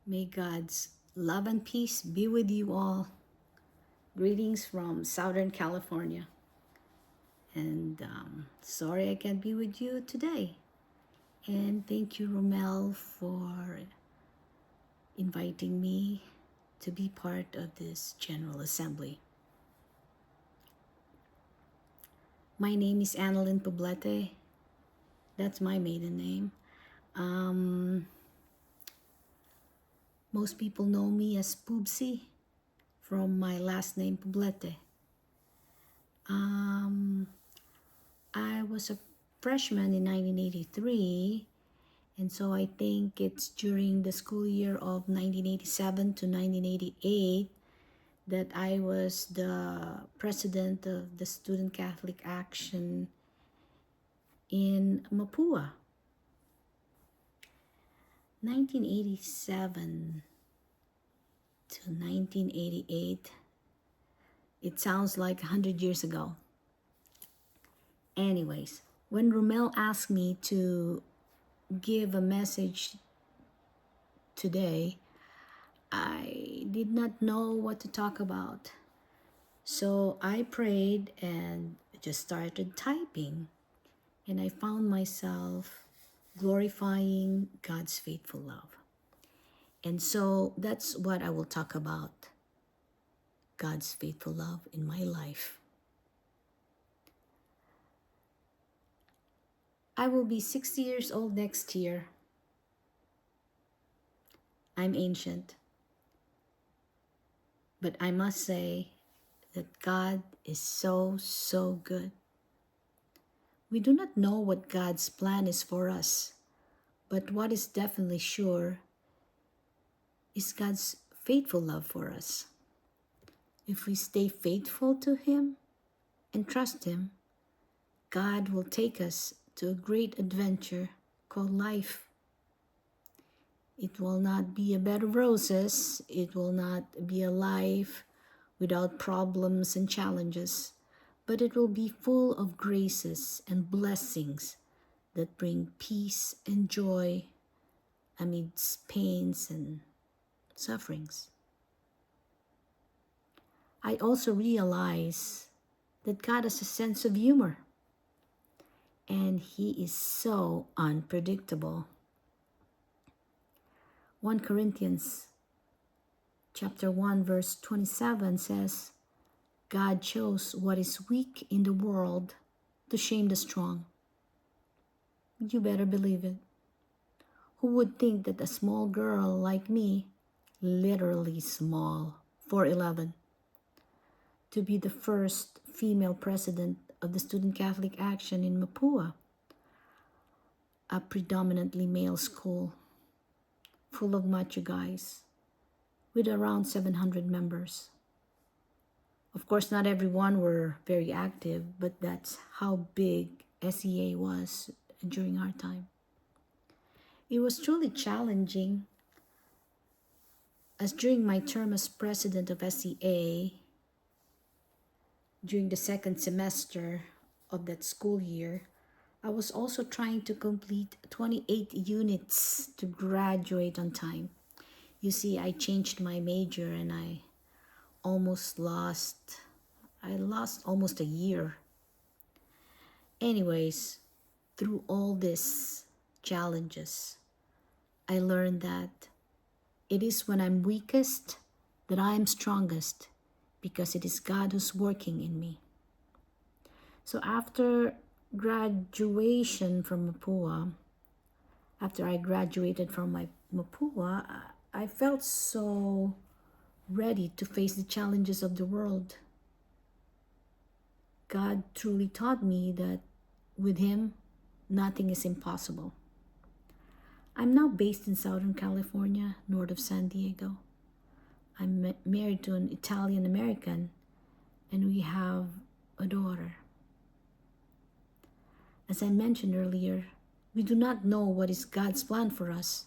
May God's love and peace be with you all. Greetings from Southern California. And sorry I can't be with you today. And thank you, Romel, for inviting me to be part of this General Assembly. My name is Analyn Poblete. That's my maiden name. Most people know me as Pubsy from my last name, Poblete. I was a freshman in 1983, and so I think it's during the school year of 1987 to 1988 that I was the president of the Student Catholic Action in Mapua. 1987 to 1988, it sounds like 100 years ago. Anyways, when Romel asked me to give a message today, I did not know what to talk about. So I prayed and just started typing, and I found myself glorifying God's faithful love. And so that's what I will talk about, God's faithful love in my life. I will be 60 years old next year. I'm ancient. But I must say that God is so good. We do not know what God's plan is for us, but what is definitely sure is God's faithful love for us. If we stay faithful to Him and trust Him, God will take us to a great adventure called life. It will not be a bed of roses. It will not be a life without problems and challenges, but it will be full of graces and blessings that bring peace and joy amidst pains and sufferings. I also realize that God has a sense of humor, and He is so unpredictable. 1 Corinthians chapter 1 verse 27 says, God chose what is weak in the world to shame the strong. You better believe it. Who would think that a small girl like me, literally small, 4'11", to be the first female president of the Student Catholic Action in Mapua, a predominantly male school, full of macho guys, with around 700 members. Of course, not everyone were very active, but that's how big SEA was during our time. It was truly challenging, as during my term as president of SEA, during the second semester of that school year, I was also trying to complete 28 units to graduate on time. You see, I changed my major and I lost almost a year. Anyways, through all these challenges, I learned that it is when I'm weakest that I am strongest, because it is God who's working in me. So after graduation from Mapua, after I graduated from my Mapua, I felt so ready to face the challenges of the world. God truly taught me that with Him, nothing is impossible. I'm now based in Southern California, north of San Diego. I'm married to an Italian American, and we have a daughter. As I mentioned earlier, we do not know what is God's plan for us,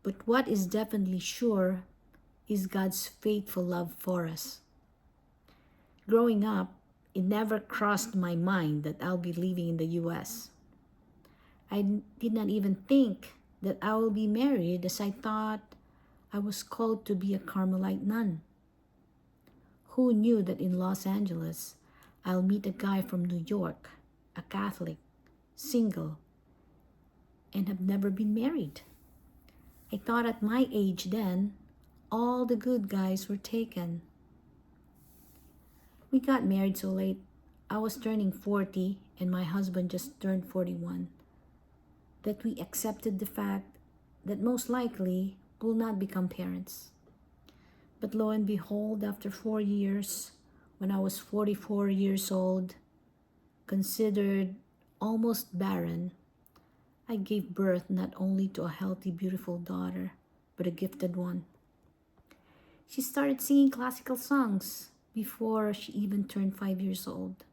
but what is definitely sure is God's faithful love for us. Growing up, it never crossed my mind that I'll be living in the US. I did not even think that I will be married, as I thought I was called to be a Carmelite nun. Who knew that in Los Angeles, I'll meet a guy from New York, a Catholic, single, and have never been married? I thought at my age then, all the good guys were taken. We got married so late. I was turning 40 and my husband just turned 41. That we accepted the fact that most likely we'll not become parents. But lo and behold, after 4 years, when I was 44 years old, considered almost barren, I gave birth not only to a healthy, beautiful daughter, but a gifted one. She started singing classical songs before she even turned 5 years old.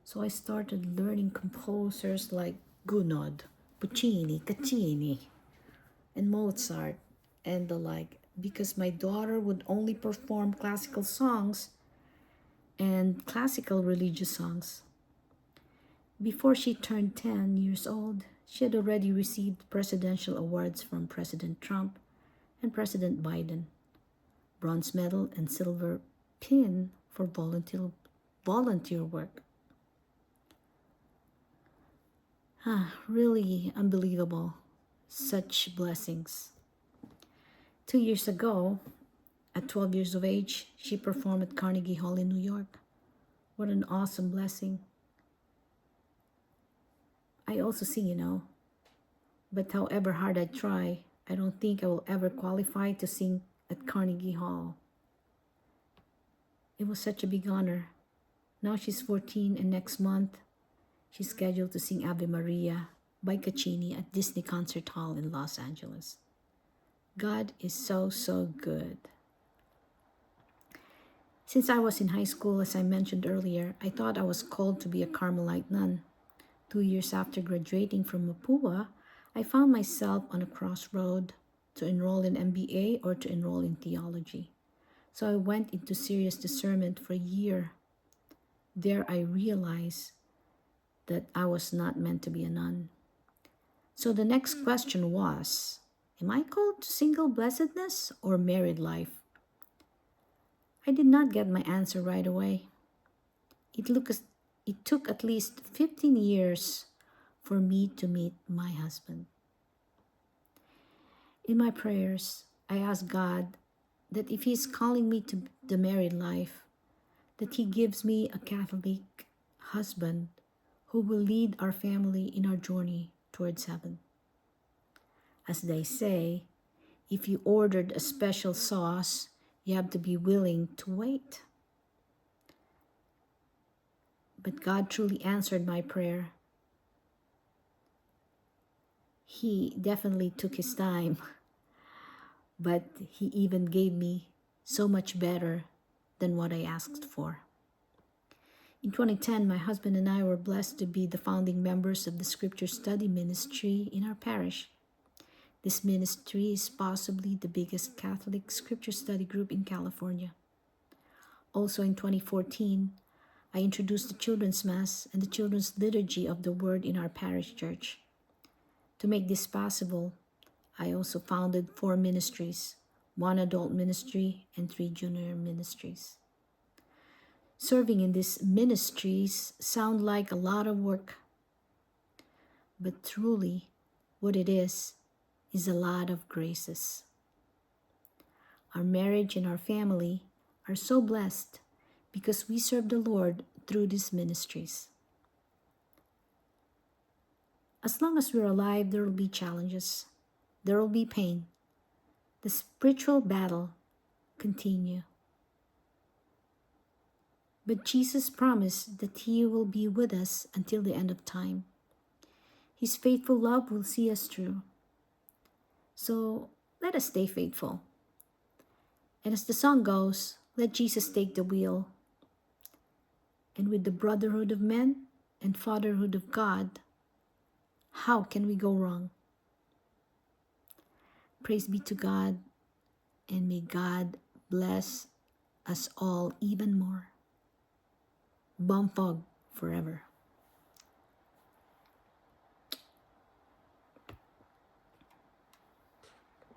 So I started learning composers like Gounod, Puccini, Caccini, and Mozart, and the like, because my daughter would only perform classical songs and classical religious songs. Before she turned 10 years old, she had already received presidential awards from President Trump and President Biden, bronze medal and silver pin for volunteer work. Really unbelievable. Such blessings. 2 years ago, at 12 years of age, she performed at Carnegie Hall in New York. What an awesome blessing. I also sing, but however hard I try, I don't think I will ever qualify to sing at Carnegie Hall. It was such a big honor. Now she's 14 and next month, she's scheduled to sing Ave Maria by Caccini at Disney Concert Hall in Los Angeles. God is so, so good. Since I was in high school, as I mentioned earlier, I thought I was called to be a Carmelite nun. 2 years after graduating from Mapua, I found myself on a crossroad to enroll in MBA or to enroll in theology. So I went into serious discernment for a year. There I realized that I was not meant to be a nun. So the next question was, am I called to single blessedness or married life? I did not get my answer right away. It took at least 15 years for me to meet my husband. In my prayers, I asked God that if He's calling me to the married life, that He gives me a Catholic husband who will lead our family in our journey towards heaven. As they say, if you ordered a special sauce, you have to be willing to wait. But God truly answered my prayer. He definitely took His time, but He even gave me so much better than what I asked for. In 2010, my husband and I were blessed to be the founding members of the Scripture Study Ministry in our parish. This ministry is possibly the biggest Catholic Scripture study group in California. Also in 2014, I introduced the Children's Mass and the Children's Liturgy of the Word in our parish church. To make this possible, I also founded 4 ministries, 1 adult ministry and 3 junior ministries. Serving in these ministries sound like a lot of work, but truly what it is a lot of graces. Our marriage and our family are so blessed because we serve the Lord through these ministries. As long as we're alive, there will be challenges. There will be pain. The spiritual battle continue. But Jesus promised that He will be with us until the end of time. His faithful love will see us through. So let us stay faithful. And as the song goes, let Jesus take the wheel. And with the brotherhood of men and fatherhood of God, how can we go wrong? Praise be to God, and may God bless us all even more. Bumpog forever.